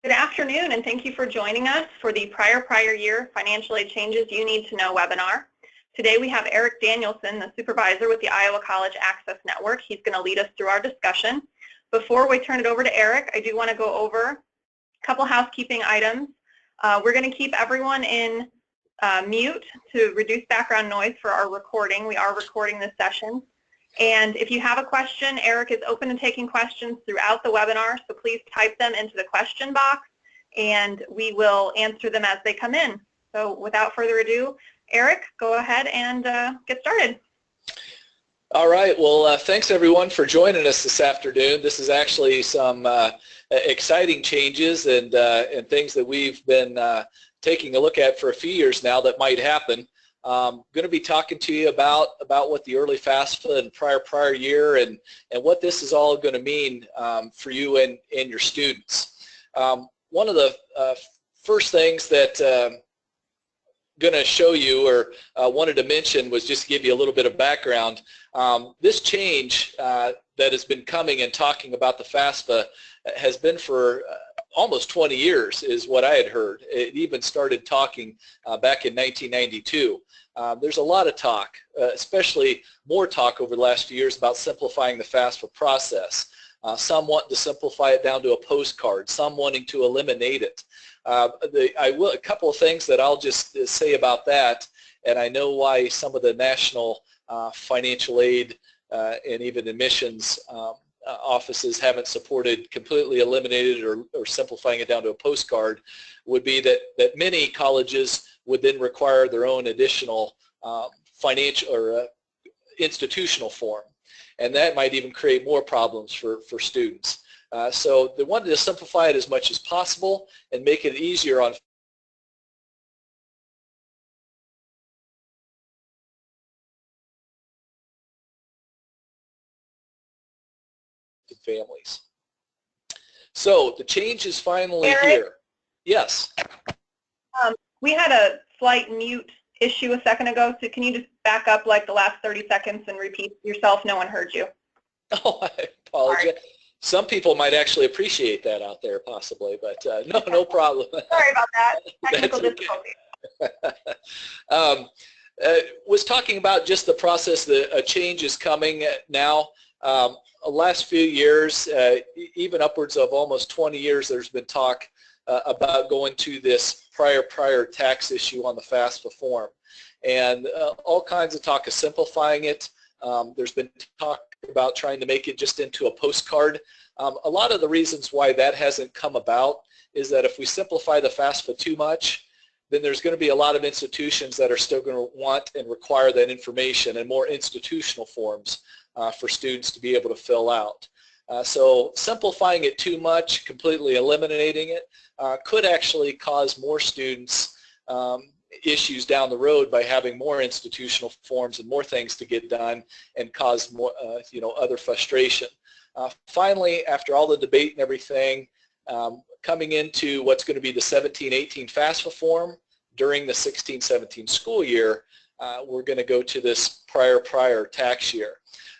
Good afternoon, and thank you for joining us for the prior year financial aid changes you need to know webinar. Today we have Eric Danielson, the supervisor with the Iowa College Access Network. He's going to lead us through our discussion. Before we turn it over to Eric, I do want to go over a couple housekeeping items. We're going to keep everyone in mute to reduce background noise for our recording. We are recording this session. And if you have a question, Eric is open to taking questions throughout the webinar, so please type them into the question box and we will answer them as they come in. So without further ado, Eric, go ahead and get started. All right, well, thanks everyone for joining us this afternoon. This is actually some exciting changes and things that we've been taking a look at for a few years now that might happen. Going to be talking to you about what the early FAFSA and prior year and what this is all going to mean for you and your students. One of the first things that going to show you or wanted to mention was just to give you a little bit of background. This change that has been coming and talking about the FAFSA has been for almost 20 years is what I had heard. It even started talking back in 1992. There's a lot of talk, especially more talk over the last few years about simplifying the FAFSA process. Some want to simplify it down to a postcard, some wanting to eliminate it. A couple of things that I'll just say about that, and I know why some of the national financial aid and even admissions offices haven't supported completely eliminated or simplifying it down to a postcard, would be that many colleges would then require their own additional financial or institutional form, and that might even create more problems for students. So they wanted to simplify it as much as possible and make it easier on families. So the change is finally Eric, here. Yes. We had a slight mute issue a second ago, so can you just back up like the last 30 seconds and repeat yourself? No one heard you. Oh, I apologize. Sorry. Some people might actually appreciate that out there possibly, but no problem. Sorry about that. Technical difficulty. Was talking about just the process that a change is coming now. Last few years, even upwards of almost 20 years, there's been talk about going to this prior tax issue on the FAFSA form, and all kinds of talk of simplifying it. There's been talk about trying to make it just into a postcard. A lot of the reasons why that hasn't come about is that if we simplify the FAFSA too much, then there's going to be a lot of institutions that are still going to want and require that information and more institutional forms for students to be able to fill out. So simplifying it too much, completely eliminating it, could actually cause more students issues down the road by having more institutional forms and more things to get done and cause more, other frustration. Finally, after all the debate and everything, coming into what's going to be the 17-18 FAFSA form during the 16-17 school year, we're going to go to this prior tax year.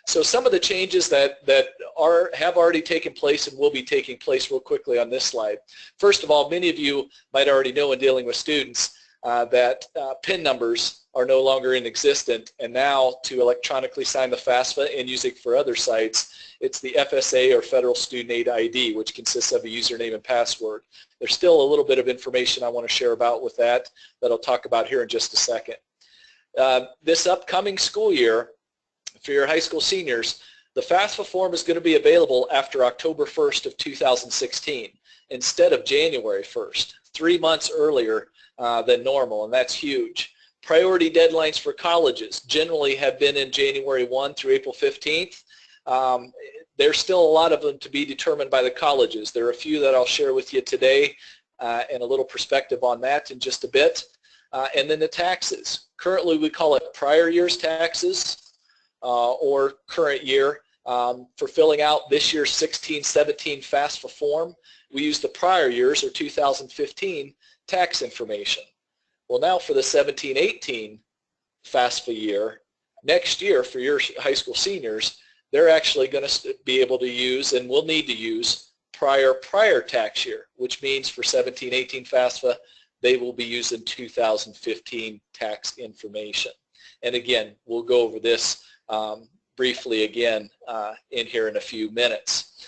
So some of the changes that have already taken place and will be taking place real quickly on this slide. First of all, many of you might already know in dealing with students that PIN numbers are no longer in existence, and now to electronically sign the FAFSA and use it for other sites, it's the FSA or Federal Student Aid ID, which consists of a username and password. There's still a little bit of information I want to share about with that I'll talk about here in just a second. This upcoming school year, for your high school seniors, the FAFSA form is going to be available after October 1st of 2016 instead of January 1st, 3 months earlier than normal, and that's huge. Priority deadlines for colleges generally have been in January 1 through April 15th. There's still a lot of them to be determined by the colleges. There are a few that I'll share with you today and a little perspective on that in just a bit. And then the taxes. Currently we call it prior year's taxes or current year. For filling out this year's 16-17 FAFSA form, we use the prior year's or 2015 tax information. Well, now for the 17-18 FAFSA year, next year for your high school seniors, they're actually going to be able to use and will need to use prior tax year, which means for 17-18 FAFSA, they will be using 2015 tax information. And again, we'll go over this briefly again in here in a few minutes.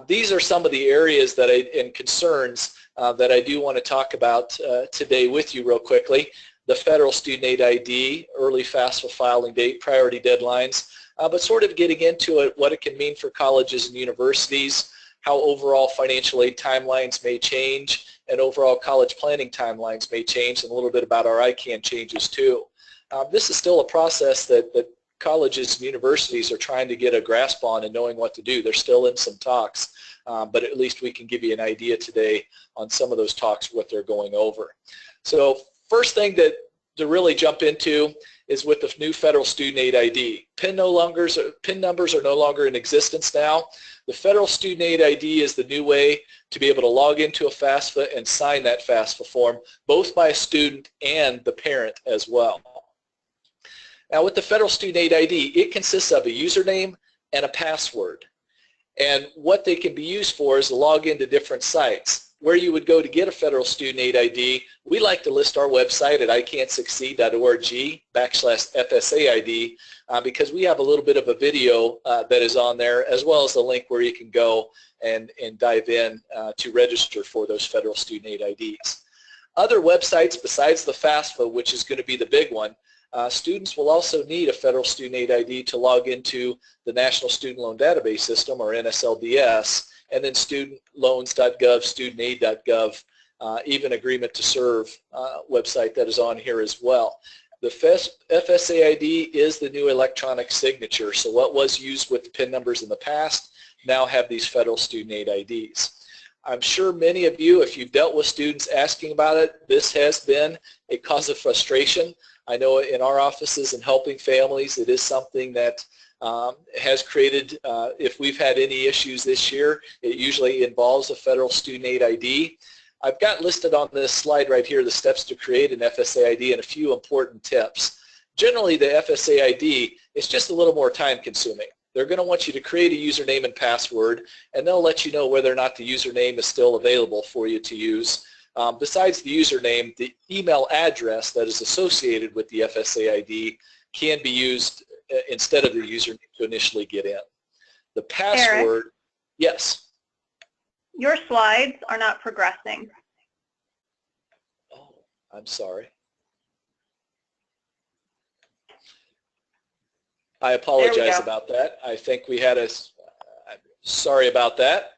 These are some of the areas that and concerns that I do want to talk about today with you real quickly. The federal student aid ID, early FAFSA filing date, priority deadlines, but sort of getting into it, what it can mean for colleges and universities, how overall financial aid timelines may change, and overall college planning timelines may change, and a little bit about our ICAN changes too. This is still a process that colleges and universities are trying to get a grasp on and knowing what to do. They're still in some talks, but at least we can give you an idea today on some of those talks, what they're going over. So first thing to really jump into is with the new federal student aid ID. PIN numbers are no longer in existence now. The federal student aid ID is the new way to be able to log into a FAFSA and sign that FAFSA form, both by a student and the parent as well. Now with the federal student aid ID, it consists of a username and a password. And what they can be used for is to log into different sites. Where you would go to get a federal student aid ID, we like to list our website at icansucceed.org/FSA ID because we have a little bit of a video that is on there, as well as the link where you can go and dive in to register for those federal student aid IDs. Other websites besides the FAFSA, which is going to be the big one, students will also need a federal student aid ID to log into the National Student Loan Database System, or NSLDS, and then studentloans.gov, studentaid.gov, even agreement to serve website that is on here as well. The FSA ID is the new electronic signature, so what was used with the PIN numbers in the past now have these federal student aid IDs. I'm sure many of you, if you've dealt with students asking about it, this has been a cause of frustration. I know in our offices and helping families, it is something that has created, if we've had any issues this year, it usually involves a federal student aid ID. I've got listed on this slide right here the steps to create an FSA ID and a few important tips. Generally, the FSA ID is just a little more time consuming. They're going to want you to create a username and password, and they'll let you know whether or not the username is still available for you to use. Besides the username, the email address that is associated with the FSA ID can be used instead of the username to initially get in. The password, Eric, yes. your slides are not progressing. Oh, I'm sorry. I apologize about that. I think we had I'm sorry about that.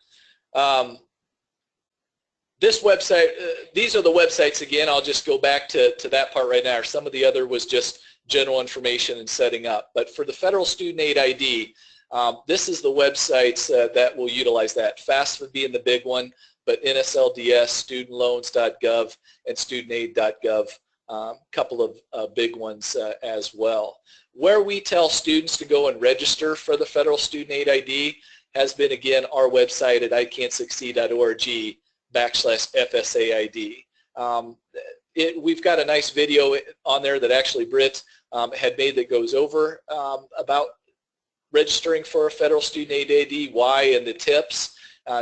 This website, these are the websites again. I'll just go back to that part right now. Some of the other was just general information and setting up. But for the federal student aid ID, this is the websites that will utilize that. FAFSA being the big one, but NSLDS, studentloans.gov, and studentaid.gov, couple of big ones as well. Where we tell students to go and register for the federal student aid ID has been, again, our website at icansucceed.org/FSA ID. We've got a nice video on there that actually Britt had made that goes over about registering for a federal student aid ID, why, and the tips,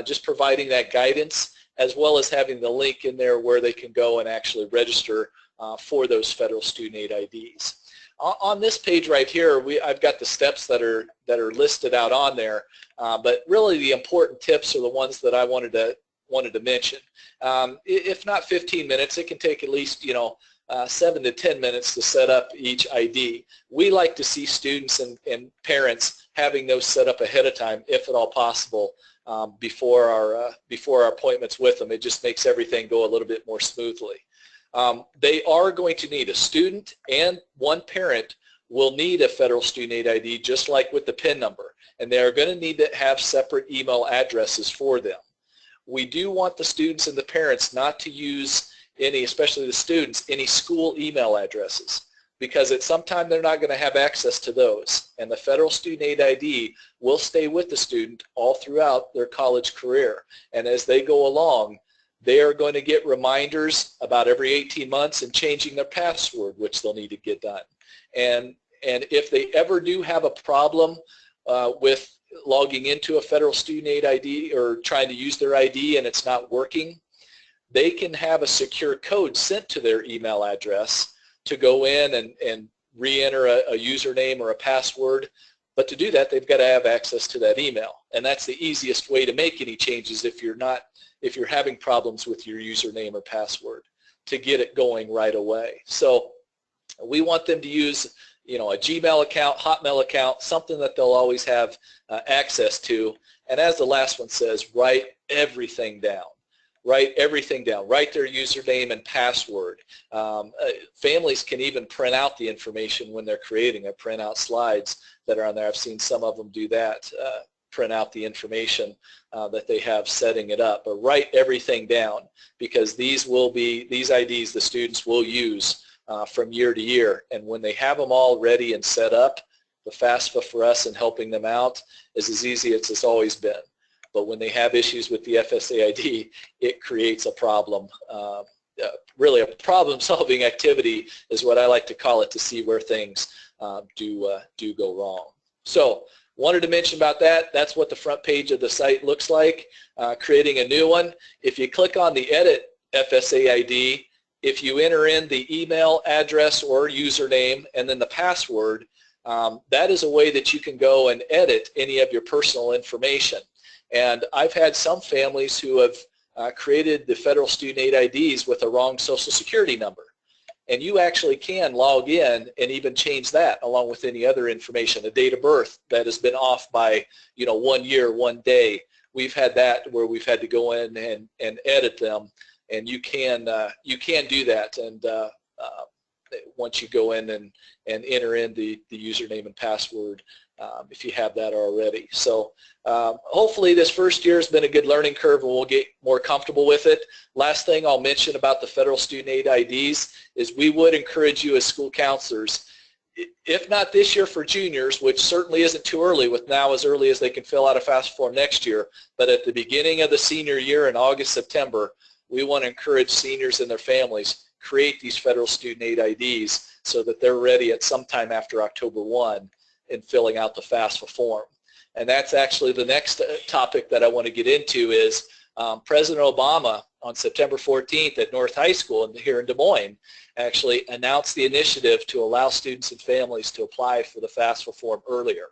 just providing that guidance, as well as having the link in there where they can go and actually register for those federal student aid IDs. On this page right here, I've got the steps that are listed out on there, but really the important tips are the ones that I wanted to mention. If not 15 minutes, it can take at least 7 to 10 minutes to set up each ID. We like to see students and parents having those set up ahead of time, if at all possible, before our appointments with them. It just makes everything go a little bit more smoothly. They are going to need a student, and one parent will need a federal student aid ID, just like with the PIN number, and they are going to need to have separate email addresses for them. We do want the students and the parents not to use any, especially the students, any school email addresses, because at some time they're not going to have access to those, and the federal student aid ID will stay with the student all throughout their college career, and as they go along, they are going to get reminders about every 18 months and changing their password, which they'll need to get done. And if they ever do have a problem with logging into a federal student aid ID or trying to use their ID and it's not working, they can have a secure code sent to their email address to go in and re-enter a username or a password. But to do that, they've got to have access to that email. And that's the easiest way to make any changes if you're having problems with your username or password, to get it going right away. So we want them to use, a Gmail account, Hotmail account, something that they'll always have access to. And as the last one says, write everything down. Write everything down. Write their username and password. Families can even print out the information when they're creating it, print out slides that are on there. I've seen some of them do that, print out the information that they have setting it up. But write everything down, because these IDs the students will use from year to year. And when they have them all ready and set up, the FAFSA for us in helping them out is as easy as it's always been. But when they have issues with the FSA ID, it creates a problem. Really a problem-solving activity is what I like to call it, to see where things do go wrong. So wanted to mention about that. That's what the front page of the site looks like. Creating a new one. If you click on the Edit FSA ID, if you enter in the email address or username and then the password, that is a way that you can go and edit any of your personal information. And I've had some families who have created the federal student aid IDs with a wrong social security number. And you actually can log in and even change that along with any other information, a date of birth that has been off by 1 year, 1 day. We've had that where we've had to go in and edit them, and you can do that. And once you go in and enter in the username and password, if you have that already. So hopefully this first year has been a good learning curve and we'll get more comfortable with it. Last thing I'll mention about the federal student aid IDs is we would encourage you as school counselors, if not this year for juniors, which certainly isn't too early, with now as early as they can fill out a FAFSA form next year, but at the beginning of the senior year in August, September, we want to encourage seniors and their families create these federal student aid IDs so that they're ready at some time after October 1 in filling out the FAFSA form. And that's actually the next topic that I want to get into is President Obama on September 14th at North High School here in Des Moines actually announced the initiative to allow students and families to apply for the FAFSA form earlier.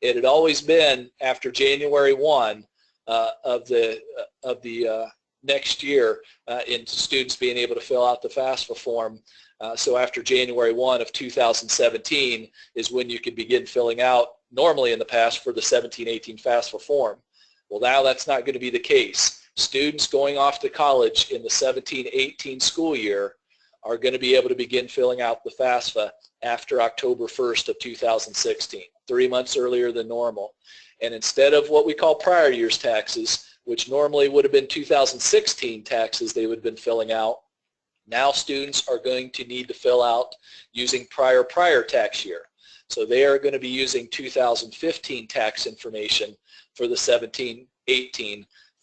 It had always been after January 1 of the next year into students being able to fill out the FAFSA form. So after January 1 of 2017 is when you could begin filling out, normally in the past, for the 17-18 FAFSA form. Well, now that's not going to be the case. Students going off to college in the 17-18 school year are going to be able to begin filling out the FAFSA after October 1st of 2016, 3 months earlier than normal. And instead of what we call prior year's taxes, which normally would have been 2016 taxes they would have been filling out, now students are going to need to fill out using prior tax year. So they are going to be using 2015 tax information for the 17-18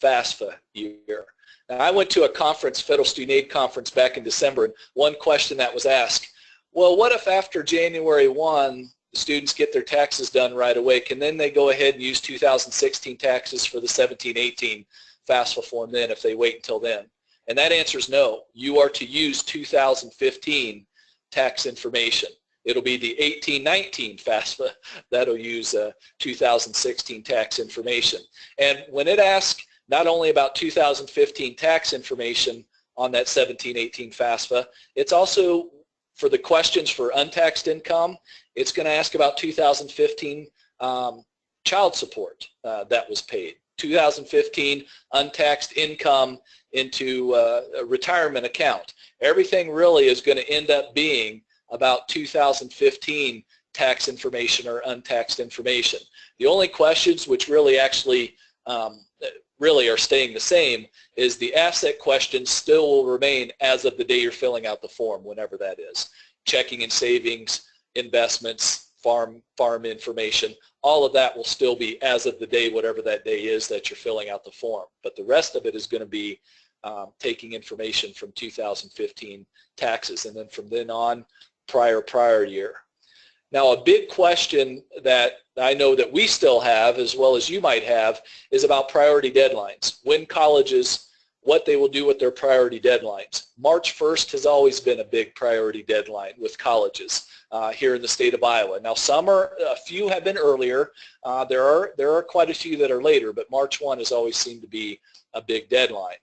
FAFSA year. Now, I went to a conference, Federal Student Aid Conference, back in December, and one question that was asked, well, what if after January 1 the students get their taxes done right away? Can then they go ahead and use 2016 taxes for the 17-18 FAFSA form then if they wait until then? And that answer is no. You are to use 2015 tax information. It'll be the 18-19 FAFSA that'll use 2016 tax information. And when it asks not only about 2015 tax information on that 17-18 FAFSA, it's also for the questions for untaxed income, it's going to ask about 2015 child support that was paid, 2015 untaxed income into a retirement account. Everything really is going to end up being about 2015 tax information or untaxed information. The only questions which really actually really are staying the same is the asset questions still will remain as of the day you're filling out the form, whenever that is. Checking and savings, investments, farm information, all of that will still be as of the day, whatever that day is that you're filling out the form. But the rest of it is going to be taking information from 2015 taxes, and then from then on, prior year. Now, a big question that I know that we still have, as well as you might have, is about priority deadlines. When colleges, what they will do with their priority deadlines. March 1st has always been a big priority deadline with colleges here in the state of Iowa. Now, a few have been earlier. There are quite a few that are later, but March 1 has always seemed to be a big deadline.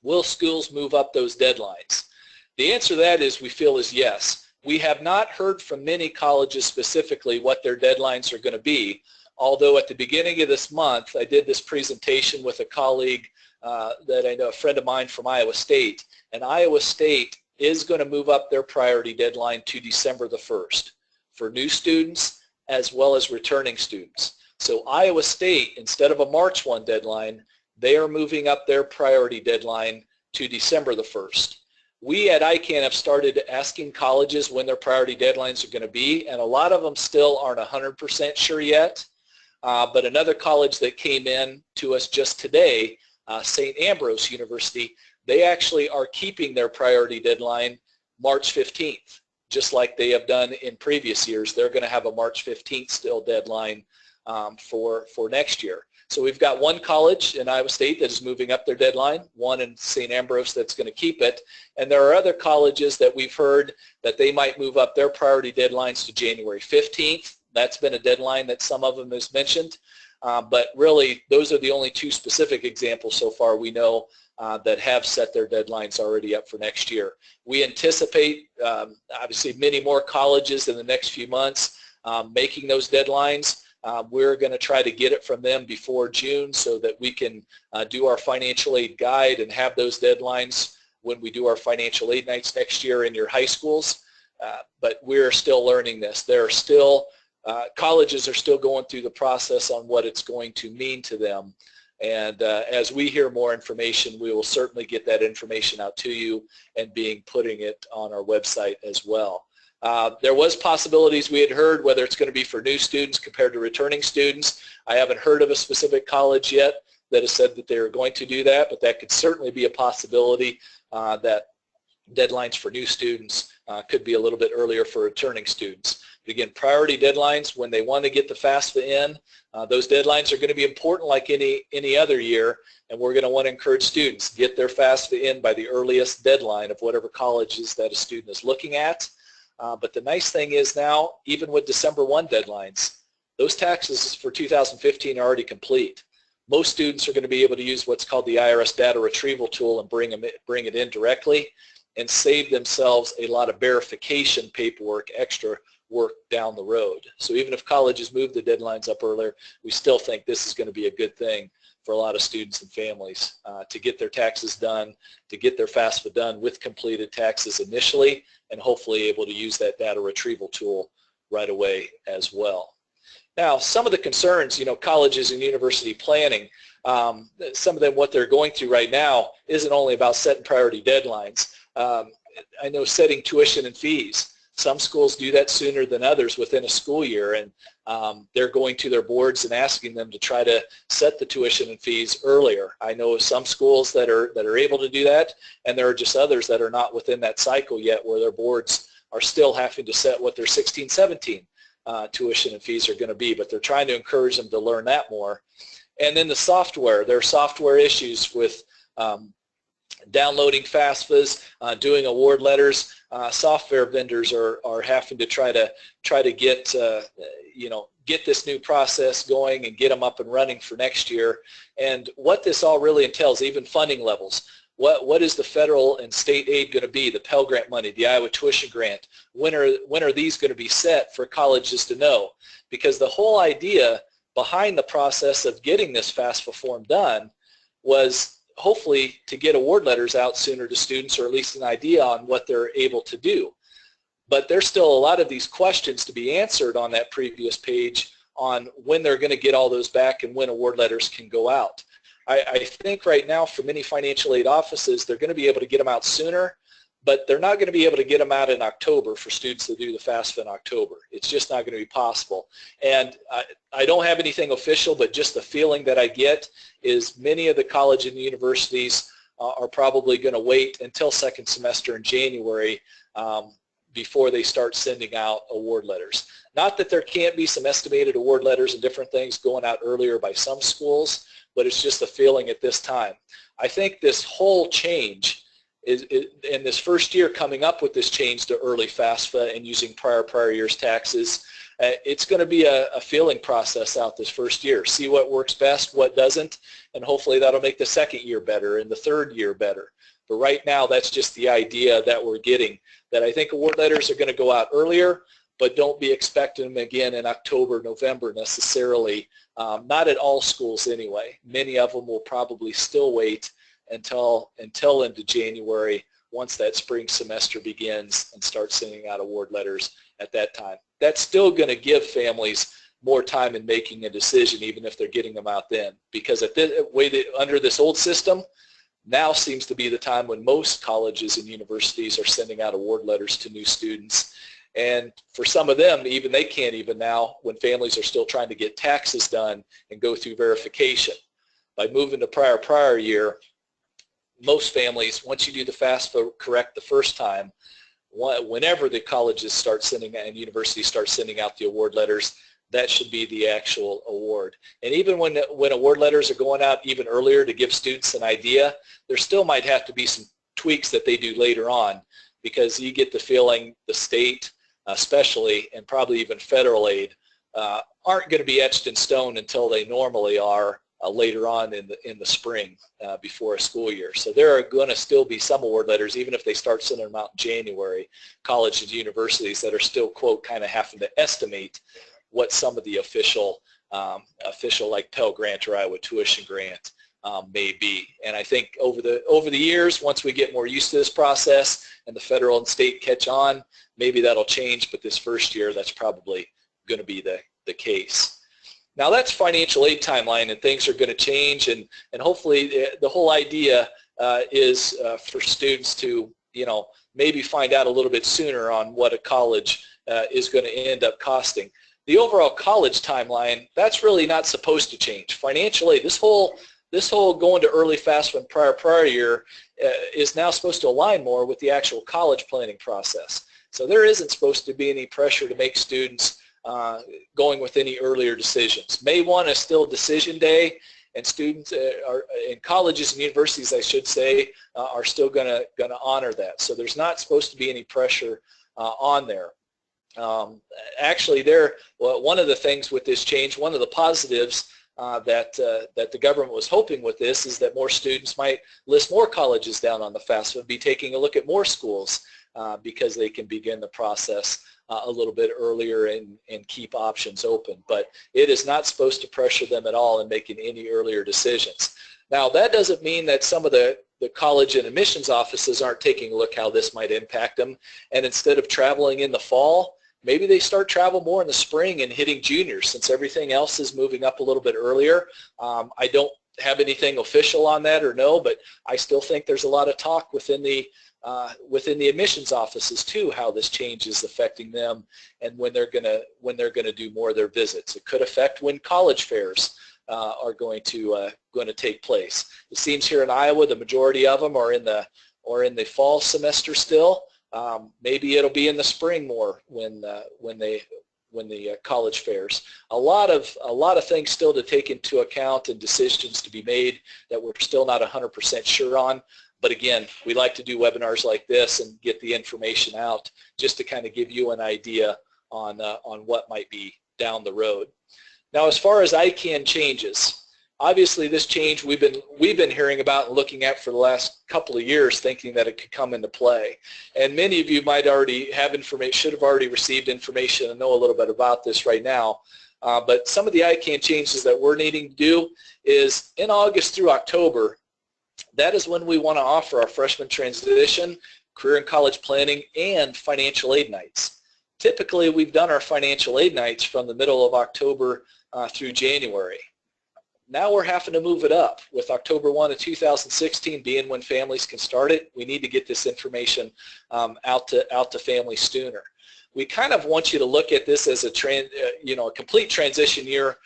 Will schools move up those deadlines? The answer to that is we feel is yes. We have not heard from many colleges specifically what their deadlines are going to be, although at the beginning of this month I did this presentation with a colleague that I know, a friend of mine from Iowa State, and Iowa State is going to move up their priority deadline to December the 1st for new students as well as returning students. So Iowa State, instead of a March 1 deadline, they are moving up their priority deadline to December the 1st. We at ICAN have started asking colleges when their priority deadlines are going to be, and a lot of them still aren't 100% sure yet. But another college that came in to us just today, St. Ambrose University, they actually are keeping their priority deadline March 15th, just like they have done in previous years. They're going to have a March 15th still deadline for next year. So we've got one college in Iowa State that is moving up their deadline, one in St. Ambrose that's going to keep it, and there are other colleges that we've heard that they might move up their priority deadlines to January 15th. That's been a deadline that some of them has mentioned, but really those are the only two specific examples so far we know that have set their deadlines already up for next year. We anticipate obviously many more colleges in the next few months making those deadlines. We're going to try to get it from them before June so that we can do our financial aid guide and have those deadlines when we do our financial aid nights next year in your high schools. But we're still learning this. There are still, colleges are still going through the process on what it's going to mean to them. And as we hear more information, we will certainly get that information out to you and putting it on our website as well. There was possibilities we had heard whether it's going to be for new students compared to returning students. I haven't heard of a specific college yet that has said that they're going to do that, but that could certainly be a possibility that deadlines for new students could be a little bit earlier for returning students. But again, priority deadlines, when they want to get the FAFSA in, those deadlines are going to be important like any other year, and we're going to want to encourage students to get their FAFSA in by the earliest deadline of whatever colleges that a student is looking at. But the nice thing is now, even with December 1 deadlines, those taxes for 2015 are already complete. Most students are going to be able to use what's called the IRS data retrieval tool and bring it in directly and save themselves a lot of verification paperwork, extra work down the road. So even if colleges move the deadlines up earlier, we still think this is going to be a good thing for a lot of students and families to get their taxes done, to get their FAFSA done with completed taxes initially, and hopefully able to use that data retrieval tool right away as well. Now, some of the concerns, colleges and university planning, some of them, what they're going through right now isn't only about setting priority deadlines. I know setting tuition and fees. Some schools do that sooner than others within a school year, and they're going to their boards and asking them to try to set the tuition and fees earlier. I know of some schools that are able to do that, and there are just others that are not within that cycle yet where their boards are still having to set what their 16-17 tuition and fees are going to be, but they're trying to encourage them to learn that more. And then the software. There are software issues with downloading FAFSAs, doing award letters. Software vendors are having to try to get get this new process going and get them up and running for next year. And what this all really entails, even funding levels. What is the federal and state aid going to be? The Pell Grant money, the Iowa Tuition Grant. When are these going to be set for colleges to know? Because the whole idea behind the process of getting this FAFSA form done was hopefully to get award letters out sooner to students, or at least an idea on what they're able to do. But there's still a lot of these questions to be answered on that previous page on when they're going to get all those back and when award letters can go out. I think right now for many financial aid offices, they're going to be able to get them out sooner, but they're not going to be able to get them out in October for students that do the FAFSA in October. It's just not going to be possible. And I don't have anything official, but just the feeling that I get is many of the college and universities are probably going to wait until second semester in January before they start sending out award letters. Not that there can't be some estimated award letters and different things going out earlier by some schools, but it's just a feeling at this time. I think this whole change is in this first year coming up with this change to early FAFSA and using prior year's taxes, it's going to be a feeling process out this first year. See what works best, what doesn't, and hopefully that'll make the second year better and the third year better. But right now, that's just the idea that we're getting, that I think award letters are going to go out earlier, but don't be expecting them again in October, November necessarily. Not at all schools anyway. Many of them will probably still wait until into January once that spring semester begins and start sending out award letters at that time. That's still going to give families more time in making a decision, even if they're getting them out then, because at the way that under this old system, now seems to be the time when most colleges and universities are sending out award letters to new students. And for some of them, even they can't even now, when families are still trying to get taxes done and go through verification. By moving to prior year, most families, once you do the FAFSA correct the first time, whenever the colleges start sending and universities start sending out the award letters, that should be the actual award. And even when award letters are going out even earlier to give students an idea, there still might have to be some tweaks that they do later on, because you get the feeling the state especially, and probably even federal aid, aren't going to be etched in stone until they normally are later on in the spring before a school year. So there are going to still be some award letters, even if they start sending them out in January, colleges and universities that are still, quote, kind of having to estimate what some of the official like Pell Grant or Iowa Tuition Grant may be. And I think over the years, once we get more used to this process and the federal and state catch on, maybe that'll change, but this first year, that's probably going to be the case. Now that's financial aid timeline, and things are going to change, and hopefully the whole idea is for students to, maybe find out a little bit sooner on what a college is going to end up costing. The overall college timeline, that's really not supposed to change. Financial aid, this whole going to early FAFSA and prior year is now supposed to align more with the actual college planning process. So there isn't supposed to be any pressure to make students going with any earlier decisions. May 1 is still decision day, and students are in colleges and universities, I should say, are still going to honor that. So there's not supposed to be any pressure on there. Actually, one of the things with this change, one of the positives that the government was hoping with this is that more students might list more colleges down on the FAFSA and be taking a look at more schools because they can begin the process a little bit earlier and keep options open. But it is not supposed to pressure them at all in making any earlier decisions. Now, that doesn't mean that some of the college and admissions offices aren't taking a look how this might impact them, and instead of traveling in the fall, maybe they start travel more in the spring and hitting juniors, since everything else is moving up a little bit earlier. I don't have anything official on that or no, but I still think there's a lot of talk within the admissions offices too, how this change is affecting them and when they're gonna do more of their visits. It could affect when college fairs are going to take place. It seems here in Iowa the majority of them are in the fall semester still. Maybe it'll be in the spring more when the college fairs. A lot of things still to take into account and decisions to be made that we're still not 100% sure on. But again, we like to do webinars like this and get the information out just to kind of give you an idea on what might be down the road. Now, as far as ICAN changes, obviously this change we've been hearing about and looking at for the last couple of years, thinking that it could come into play. And many of you might already have information, should have already received information and know a little bit about this right now. But some of the ICAN changes that we're needing to do is in August through October, that is when we want to offer our freshman transition, career and college planning, and financial aid nights. Typically, we've done our financial aid nights from the middle of October through January. Now we're having to move it up with October 1 of 2016 being when families can start it. We need to get this information out to families sooner. We kind of want you to look at this as a complete transition year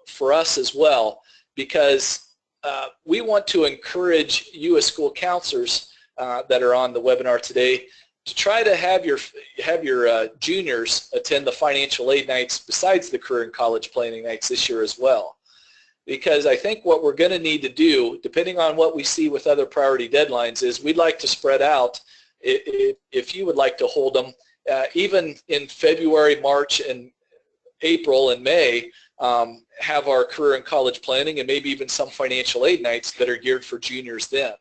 for us as well, because we want to encourage you as school counselors that are on the webinar today to try to have your juniors attend the financial aid nights besides the career and college planning nights this year as well. Because I think what we're going to need to do, depending on what we see with other priority deadlines, is we'd like to spread out, if you would like to hold them, even in February, March, and April and May, have our career and college planning and maybe even some financial aid nights that are geared for juniors then.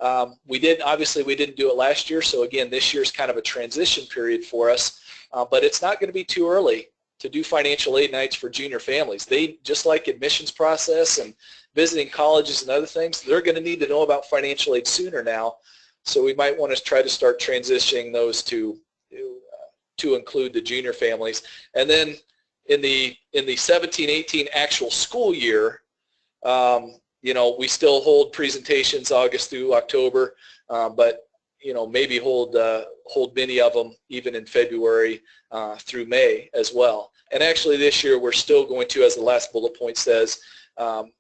Obviously we didn't do it last year, so again, this year's kind of a transition period for us, but it's not going to be too early to do financial aid nights for junior families. They, just like admissions process and visiting colleges and other things, they're going to need to know about financial aid sooner now, so we might want to try to start transitioning those to include the junior families. And then in the 17-18 actual school year, you know, we still hold presentations August through October, but you know, maybe hold many of them even in February through May as well. And actually this year we're still going to, as the last bullet point says,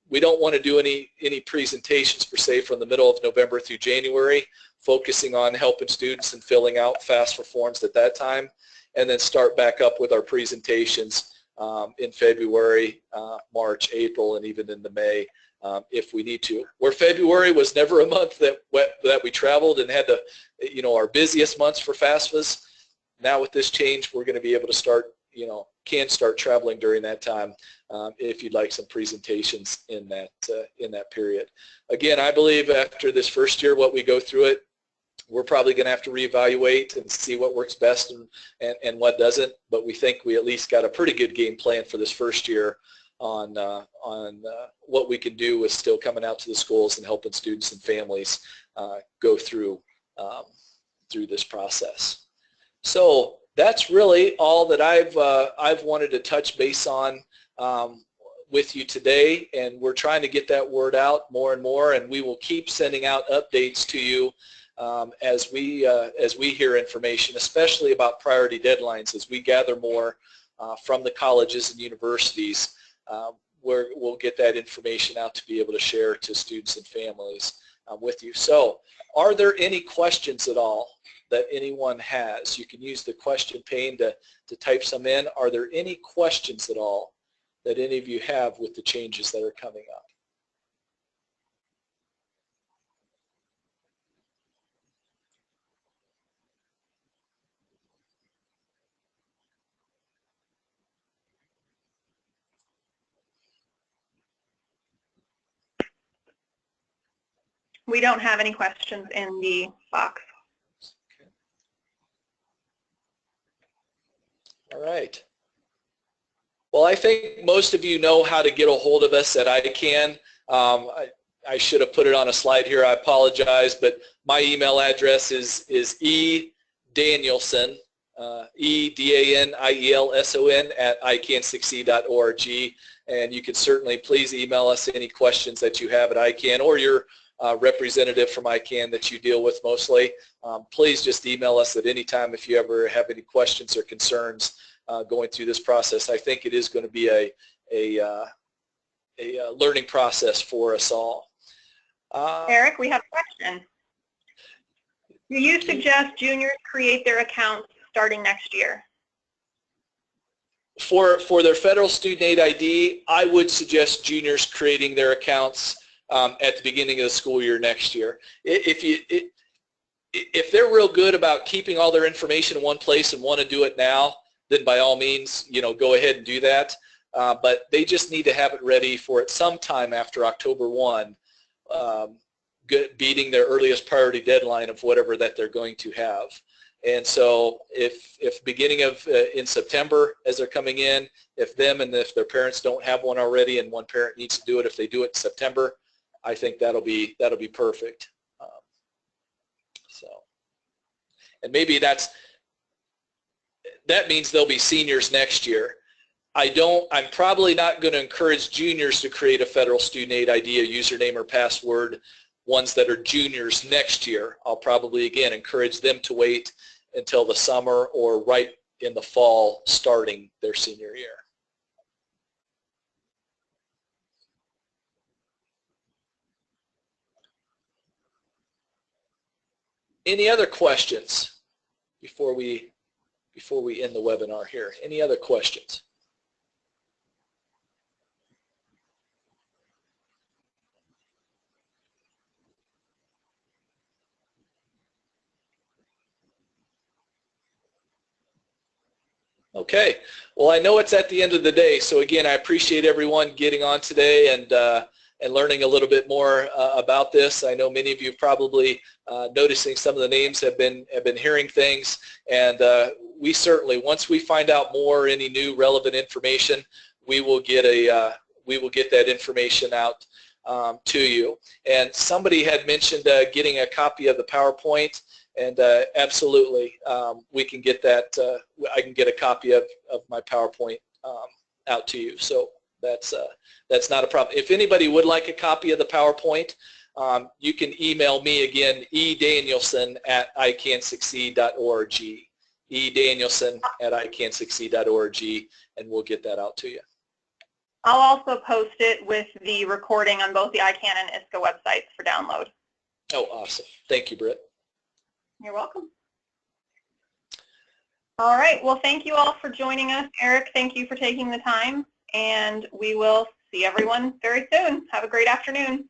we don't want to do any presentations per se from the middle of November through January, focusing on helping students and filling out FAFSA forms at that time, and then start back up with our presentations in February, March, April, and even into May. If we need to. Where February was never a month that we traveled and had to, you know, our busiest months for FAFSAs, now with this change we're going to be able to start, you know, can start traveling during that time if you'd like some presentations in that period. Again, I believe after this first year, what we go through it, we're probably going to have to reevaluate and see what works best and what doesn't, but we think we at least got a pretty good game plan for this first year on what we can do with still coming out to the schools and helping students and families go through this process. So that's really all that I've wanted to touch base on with you today, and we're trying to get that word out more and more, and we will keep sending out updates to you as we hear information, especially about priority deadlines, as we gather more from the colleges and universities. We'll get that information out to be able to share to students and families with you. So are there any questions at all that anyone has? You can use the question pane to type some in. Are there any questions at all that any of you have with the changes that are coming up? We don't have any questions in the box. Okay. All right. Well, I think most of you know how to get a hold of us at ICAN. I should have put it on a slide here. I apologize, but my email address is edanielson, EDANIELSON at ican6e.org, and you can certainly please email us any questions that you have at ICAN or your representative from ICAN that you deal with mostly. Please just email us at any time if you ever have any questions or concerns going through this process. I think it is going to be a learning process for us all. Eric, we have a question. Do you suggest juniors create their accounts starting next year? For their federal student aid ID, I would suggest juniors creating their accounts at the beginning of the school year next year. If they're real good about keeping all their information in one place and want to do it now, then by all means, you know, go ahead and do that. But they just need to have it ready for it sometime after October 1, beating their earliest priority deadline of whatever that they're going to have. And so if beginning of in September as they're coming in, if their parents don't have one already and one parent needs to do it, if they do it in September, I think that'll be perfect. And maybe that means they'll be seniors next year. I'm probably not going to encourage juniors to create a federal student aid ID, a username or password, ones that are juniors next year. I'll probably again encourage them to wait until the summer or right in the fall starting their senior year. Any other questions? before we end the webinar here. Any other questions? Okay, well, I know it's at the end of the day, so again, I appreciate everyone getting on today and learning a little bit more about this. I know many of you probably noticing some of the names have been hearing things, and we certainly, once we find out more, any new relevant information, we will get that information out to you. And somebody had mentioned getting a copy of the PowerPoint. And absolutely, we can get that. I can get a copy of my PowerPoint out to you. So that's not a problem. If anybody would like a copy of the PowerPoint, you can email me again, edanielson@icansucceed.org, edanielson@icansucceed.org, and we'll get that out to you. I'll also post it with the recording on both the ICAN and ISCA websites for download. Oh, awesome. Thank you, Britt. You're welcome. All right. Well, thank you all for joining us. Eric, thank you for taking the time, and we will see everyone very soon. Have a great afternoon.